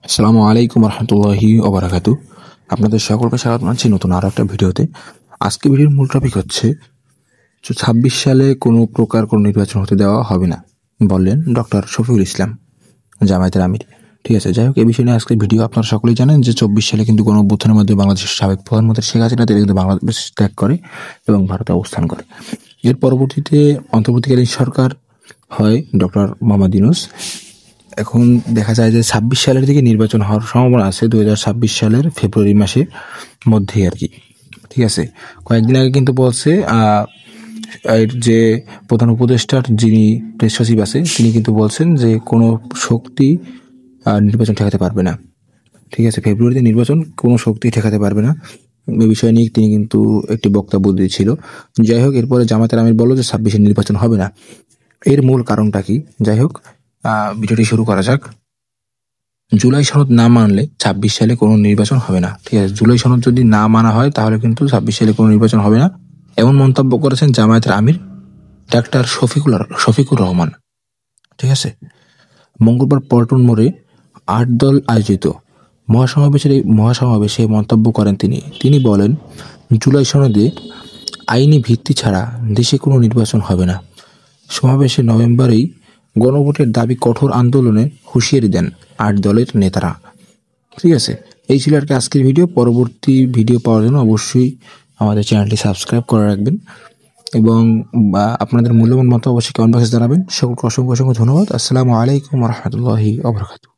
আসসালামু আলাইকুম রহমতুল্লাহি ওবারাকাতু। আপনাদের সকলকে স্বাগত জানাচ্ছি নতুন আরও একটা ভিডিওতে। আজকে ভিডিওর মূল টপিক হচ্ছে ২৬ সালে কোনো প্রকার কোনো নির্বাচন হতে দেওয়া হবে না, বললেন ডক্টর শফিকুল ইসলাম, জামায়াতের আমির। ঠিক আছে, যাই হোক, এই বিষয় নিয়ে আজকের ভিডিও। আপনারা সকলেই জানেন যে ২৪ সালে কিন্তু কোনো অভ্যুত্থানের মধ্যে বাংলাদেশের সাবেক প্রধানমন্ত্রী শেখ হাসিনা তিনি কিন্তু বাংলাদেশ ত্যাগ করে এবং ভারতে অবস্থান করে। এর পরবর্তীতে অন্তর্বর্তীকালীন সরকার হয় ডক্টর মোহাম্মদ ইউনূস। এখন দেখা যায় যে ২৬ সালের দিকে নির্বাচন হওয়ার সম্ভাবনা আছে, ২০২৬ সালের ফেব্রুয়ারি মাসের মধ্যেই আর কি। ঠিক আছে, কয়েকদিন আগে কিন্তু বলছে এর যে প্রধান উপদেষ্টার যিনি প্রেস সচিব আছে তিনি কিন্তু বলছেন যে কোনো শক্তি নির্বাচন ঠেকাতে পারবে না। ঠিক আছে, ফেব্রুয়ারিতে নির্বাচন কোনো শক্তি ঠেকাতে পারবে না, এই বিষয় নিয়ে তিনি কিন্তু একটি বক্তব্য দিয়েছিল। যাই হোক, এরপরে জামায়াতের আমির বলল যে ২৬-এ নির্বাচন হবে না। এর মূল কারণটা কি? যাই হোক, ভিডিওটি শুরু করা যাক। জুলাই সনদ না মানলে ২৬ সালে কোনো নির্বাচন হবে না। ঠিক আছে, জুলাই সনদ যদি না মানা হয় তাহলে কিন্তু ২৬ সালে কোনো নির্বাচন হবে না, এমন মন্তব্য করেছেন জামায়াতের আমির ডাক্তার শফিকুর রহমান। ঠিক আছে, মঙ্গলবার পল্টন মোড়ে ৮ দল আয়োজিত মহাসমাবেশে মন্তব্য করেন তিনি বলেন, জুলাই সনদে আইনি ভিত্তি ছাড়া দেশে কোনো নির্বাচন হবে না। সমাবেশে নভেম্বরেই গণভোটের দাবি কঠোর আন্দোলনে হুঁশিয়ারি দেন ৮ দলের নেতারা। ঠিক আছে, এই ছিল আর কি আজকের ভিডিও। পরবর্তী ভিডিও পাওয়ার জন্য অবশ্যই আমাদের চ্যানেলটি সাবস্ক্রাইব করে রাখবেন এবং আপনাদের মূল্যবান মতো অবশ্যই কমেন্ট বক্সে জানাবেন। সকলকে অসংখ্য ধন্যবাদ। আসসালামু আলাইকুম রহমতুল্লাহি ওয়া বারাকাতুহু।